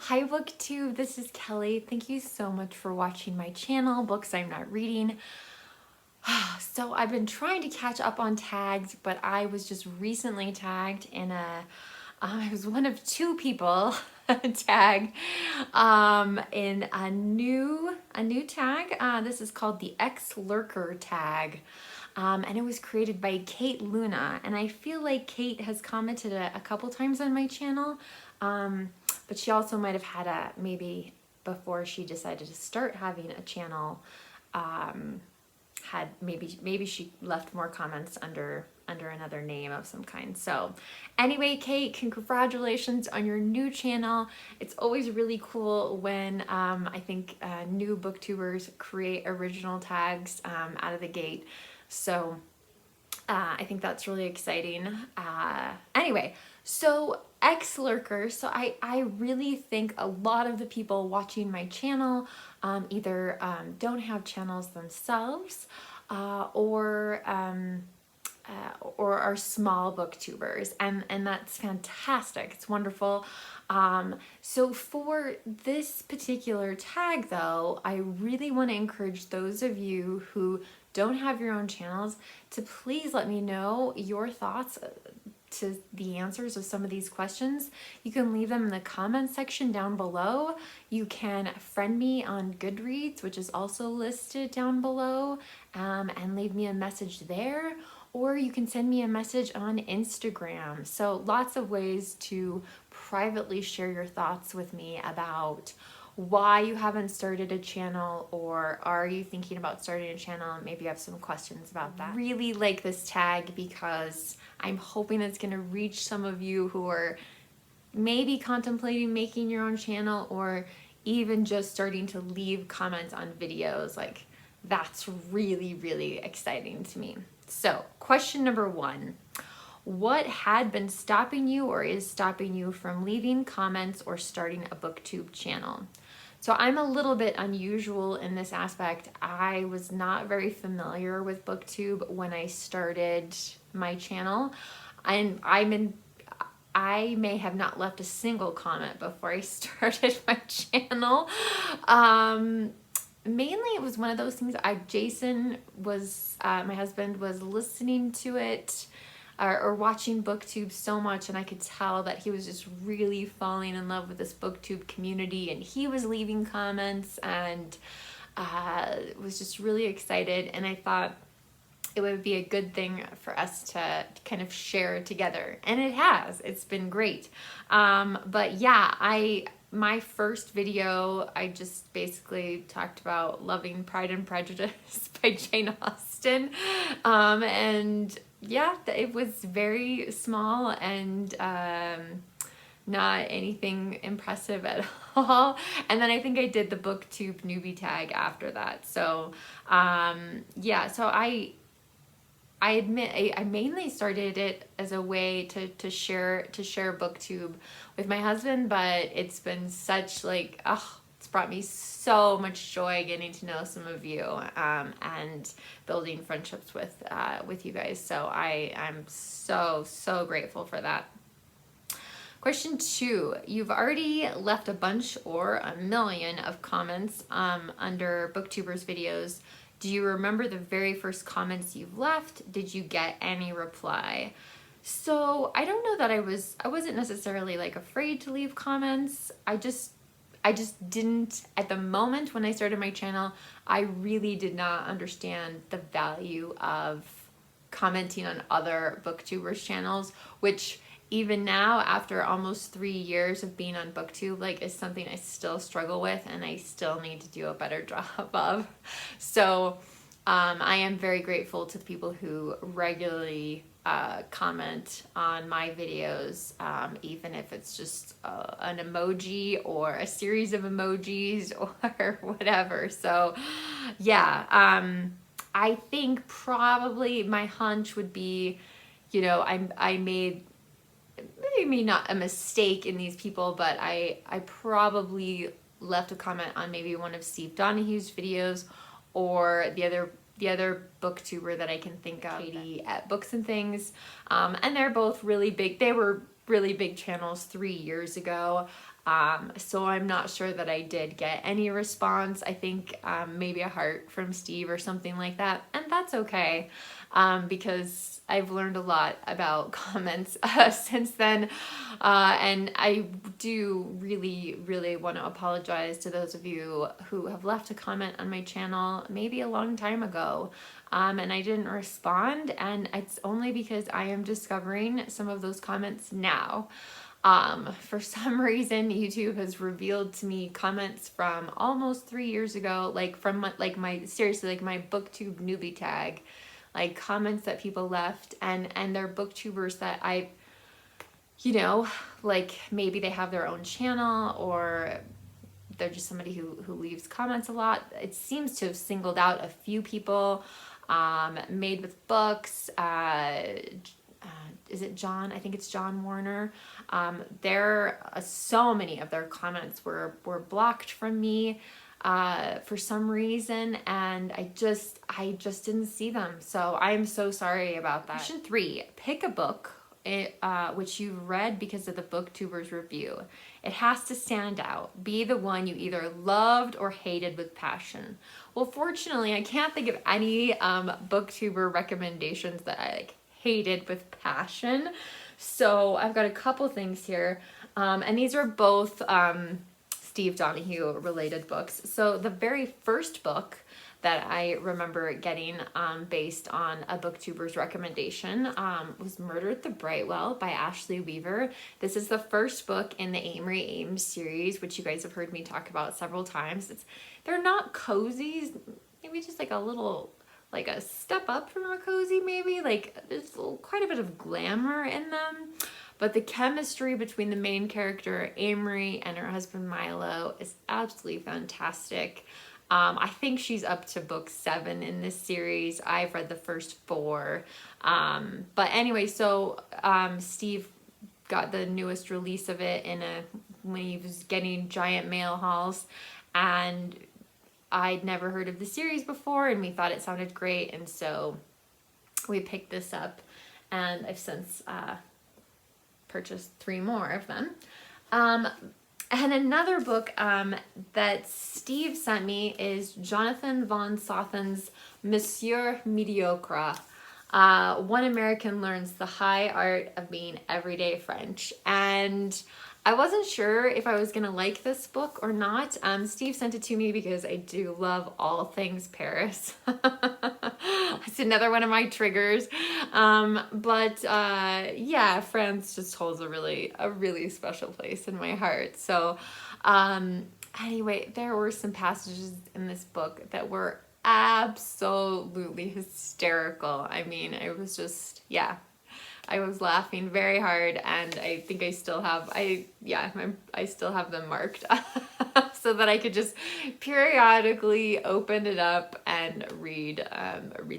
Hi booktube, this is Kelly. Thank you so much for watching my channel, Books I'm Not Reading. So I've been trying to catch up on tags, but I was just recently tagged in I was one of two people tagged in a new tag. This is called the Ex-Lurker Tag. And it was created by Kate Luna, and I feel like Kate has commented a couple times on my channel, but she also might have had maybe before she decided to start having a channel, had maybe she left more comments under another name of some kind. So anyway, Kate, congratulations on your new channel. It's always really cool when I think new booktubers create original tags out of the gate. So I think that's really exciting. Anyway, so Ex-Lurker. So I really think a lot of the people watching my channel either don't have channels themselves or are small booktubers, and that's fantastic. It's wonderful. So for this particular tag though, I really want to encourage those of you who don't have your own channels to please let me know your thoughts to the answers of some of these questions. You can leave them in the comments section down below. You can friend me on Goodreads, which is also listed down below, and leave me a message there, or you can send me a message on Instagram. So lots of ways to privately share your thoughts with me about why you haven't started a channel, or are you thinking about starting a channel? Maybe you have some questions about that. I really like this tag because I'm hoping it's going to reach some of you who are maybe contemplating making your own channel, or even just starting to leave comments on videos. Like, that's really, really exciting to me. So question number one. What had been stopping you or is stopping you from leaving comments or starting a booktube channel? So I'm a little bit unusual in this aspect. I was not very familiar with booktube when I started my channel, and I may have not left a single comment before I started my channel. Mainly it was one of those things. Jason was, my husband was listening to it or watching booktube so much, and I could tell that he was just really falling in love with this booktube community, and he was leaving comments and was just really excited, and I thought it would be a good thing for us to kind of share together, and it has. It's been great. But yeah, my first video, I just basically talked about loving Pride and Prejudice by Jane Austen, and yeah, it was very small and not anything impressive at all. And then I think I did the booktube newbie tag after that. So yeah, so I admit I mainly started it as a way to share booktube with my husband, but it's been such like, it's brought me so much joy getting to know some of you and building friendships with you guys. So I'm so grateful for that. Question two, you've already left a bunch or a million of comments under booktubers videos. Do you remember the very first comments you've left? Did you get any reply? So I don't know that I wasn't necessarily like afraid to leave comments. I just didn't, at the moment when I started my channel, I really did not understand the value of commenting on other booktubers channels, which even now, after almost 3 years of being on booktube, like, is something I still struggle with and I still need to do a better job of. So I am very grateful to the people who regularly comment on my videos, even if it's just an emoji or a series of emojis or whatever. So yeah, I think probably my hunch would be, I made maybe not a mistake in these people, but I probably left a comment on maybe one of Steve Donahue's videos, or the other booktuber that I can think of, Katie at Books and Things, and they're both really big. They were really big channels 3 years ago. So I'm not sure that I did get any response. I think maybe a heart from Steve or something like that, and that's okay, because I've learned a lot about comments since then, and I do really want to apologize to those of you who have left a comment on my channel maybe a long time ago, and I didn't respond, and it's only because I am discovering some of those comments now. For some reason, YouTube has revealed to me comments from almost 3 years ago, like from my seriously, like my booktube newbie tag, like comments that people left, and they're booktubers that I, you know, like maybe they have their own channel, or they're just somebody who leaves comments a lot. It seems to have singled out a few people, Made with Books, is it John? I think it's John Warner. So many of their comments were blocked from me for some reason, and I just didn't see them. So I'm so sorry about that. Question 3: pick a book which you've read because of the booktubers review. It has to stand out. Be the one you either loved or hated with passion. Well, fortunately, I can't think of any booktuber recommendations that I hated with passion. So I've got a couple things here, and these are both Steve Donahue related books. So the very first book that I remember getting based on a booktuber's recommendation was Murder at the Brightwell by Ashley Weaver. This is the first book in the Amory Ames series, which you guys have heard me talk about several times. They're not cozy, maybe just like a little, like a step up from a cozy maybe, like there's quite a bit of glamour in them, but the chemistry between the main character Amory and her husband Milo is absolutely fantastic. I think she's up to book 7 in this series. I've read the first 4. But anyway, so Steve got the newest release of it when he was getting giant mail hauls, and I'd never heard of the series before, and we thought it sounded great, and so we picked this up, and I've since purchased 3 more of them. And another book that Steve sent me is Jonathan von Sothen's Monsieur, Mediocre. One American Learns the High Art of Being Everyday French. And I wasn't sure if I was going to like this book or not. Steve sent it to me because I do love all things Paris. It's another one of my triggers. Yeah, France just holds a really special place in my heart. So anyway, there were some passages in this book that were absolutely hysterical. I mean, it was just, yeah. I was laughing very hard, and I think I still have them marked so that I could just periodically open it up and read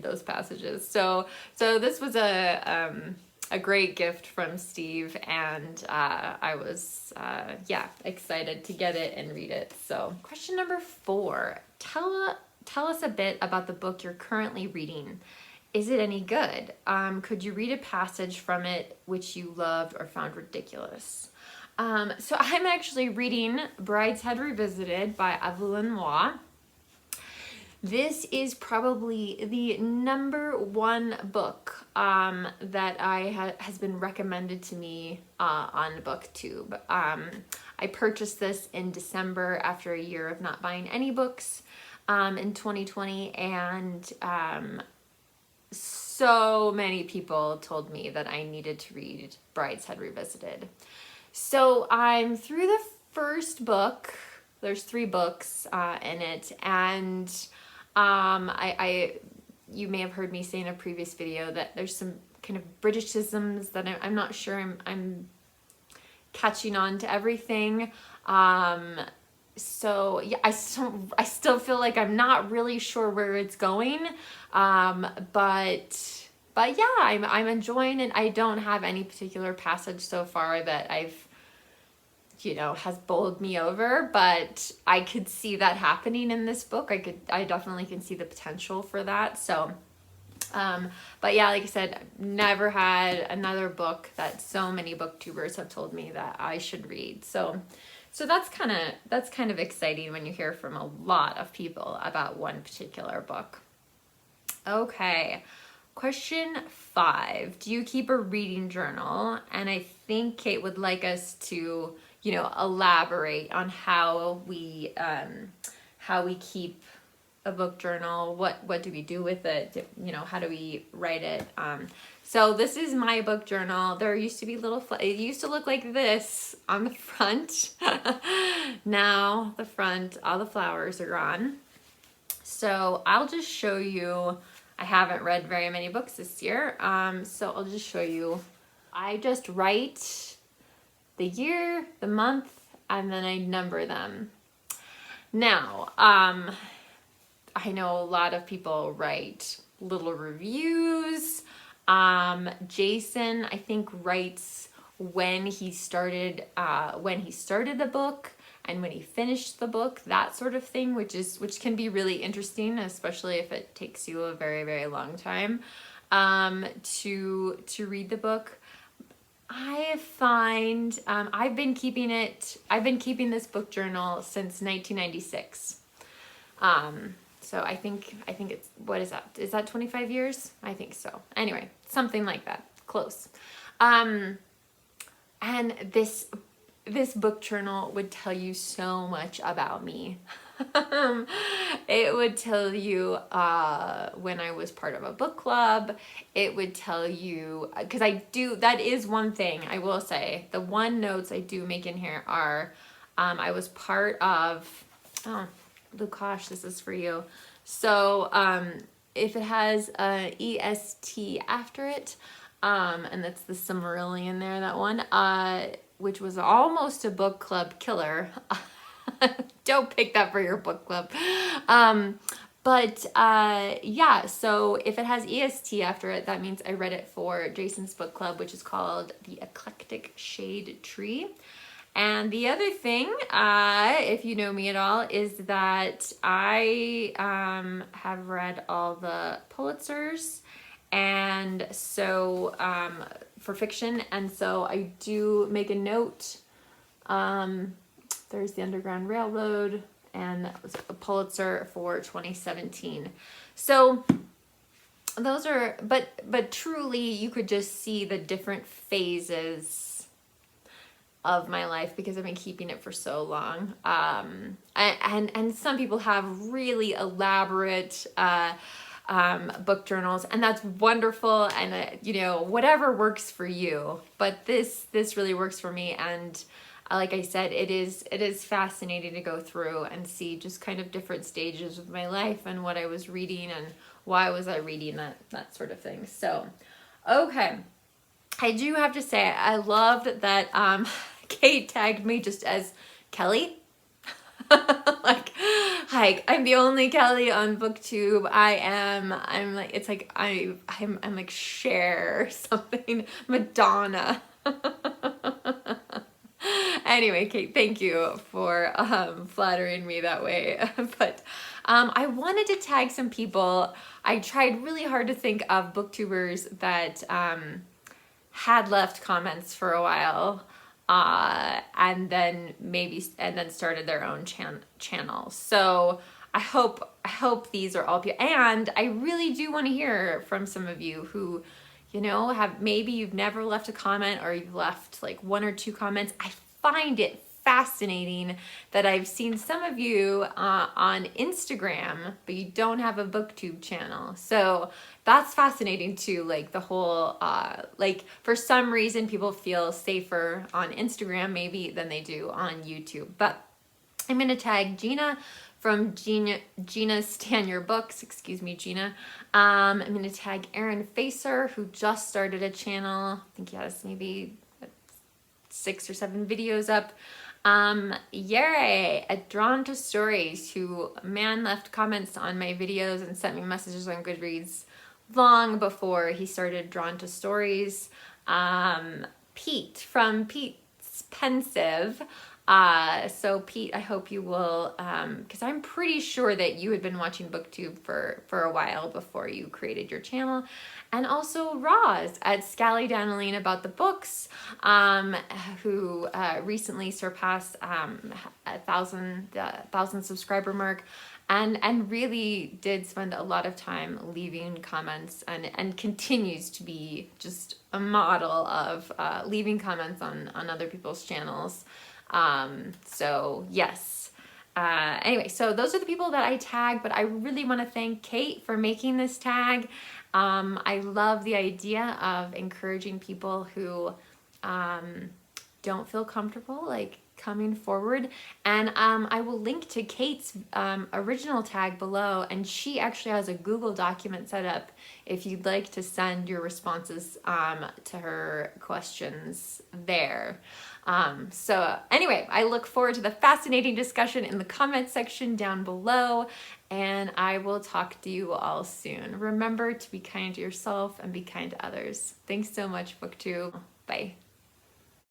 those passages. So this was a great gift from Steve, and I was excited to get it and read it. So question number 4: tell us a bit about the book you're currently reading. Is it any good? Could you read a passage from it which you loved or found ridiculous? So I'm actually reading Brideshead Revisited by Evelyn Waugh. This is probably the #1 book that has been recommended to me on BookTube. I purchased this in December after a year of not buying any books in 2020, and so many people told me that I needed to read Brideshead Revisited. So I'm through the first book. There's 3 books in it, and you may have heard me say in a previous video that there's some kind of Britishisms that I'm not sure I'm catching on to everything. So yeah, I still feel like I'm not really sure where it's going, but yeah, I'm enjoying it. I don't have any particular passage so far that has bowled me over, but I could see that happening in this book. I definitely can see the potential for that. So, but yeah, like I said, I've never had another book that so many booktubers have told me that I should read. So So that's kind of exciting when you hear from a lot of people about one particular book. Okay, question 5. Do you keep a reading journal? And I think Kate would like us to, elaborate on how we keep a book journal. What do we do with it? How do we write it? So this is my book journal. There used to be it used to look like this on the front. Now the front, all the flowers are gone. So I'll just show you. I haven't read very many books this year, so I'll just show you. I just write the year, the month, and then I number them. Now, I know a lot of people write little reviews. Jason, I think, writes when he started the book and when he finished the book, that sort of thing, which can be really interesting, especially if it takes you a very, very long time to read the book. I find I've been keeping this book journal since 1996. So I think it's, what is that? Is that 25 years? I think so. Anyway, something like that. Close. And this book journal would tell you so much about me. It would tell you when I was part of a book club. It would tell you, because that is one thing I will say. The one notes I do make in here are, I was part of, Lukash, this is for you. So if it has EST after it, and that's the Silmarillion there, that one, which was almost a book club killer. Don't pick that for your book club. But yeah, so if it has EST after it, that means I read it for Jason's book club, which is called The Eclectic Shade Tree. And the other thing, if you know me at all, is that I have read all the Pulitzers, and so for fiction, and so I do make a note. There's The Underground Railroad, and that was a Pulitzer for 2017. So those are, but truly you could just see the different phases of my life because I've been keeping it for so long. And some people have really elaborate book journals, and that's wonderful, and whatever works for you. But this really works for me, and like I said, it is fascinating to go through and see just kind of different stages of my life and what I was reading and why was I reading that sort of thing. So, okay. I do have to say, I loved that Kate tagged me just as Kelly. Like, hi, I'm the only Kelly on BookTube. I'm like Cher or something, Madonna. Anyway, Kate, thank you for flattering me that way. But I wanted to tag some people. I tried really hard to think of booktubers that had left comments for a while, and then started their own channel. So I hope these are all people, and I really do want to hear from some of you who, maybe you've never left a comment, or you've left like 1 or 2 comments. I find it fascinating that I've seen some of you on Instagram, but you don't have a booktube channel. So that's fascinating too. Like the whole, for some reason people feel safer on Instagram maybe than they do on YouTube. But I'm going to tag Gina from Gina's Stan Your Books. Excuse me, Gina. I'm going to tag Aaron Facer, who just started a channel. I think he has maybe 6 or 7 videos up. Yare at Drawn to Stories, who left comments on my videos and sent me messages on Goodreads long before he started Drawn to Stories. Pete from Pete's Pensive, So Pete, I hope you will, because I'm pretty sure that you had been watching booktube for a while before you created your channel. And also Roz at Scally Danaline About the Books, who recently surpassed the 1,000 subscriber mark, and really did spend a lot of time leaving comments, and continues to be just a model of leaving comments on other people's channels. So yes. Anyway, so those are the people that I tag, but I really want to thank Kate for making this tag. I love the idea of encouraging people who don't feel comfortable like coming forward, and I will link to Kate's original tag below, and she actually has a Google document set up if you'd like to send your responses to her questions there. So anyway, I look forward to the fascinating discussion in the comment section down below, and I will talk to you all soon. Remember to be kind to yourself and be kind to others. Thanks so much, BookTube. Bye.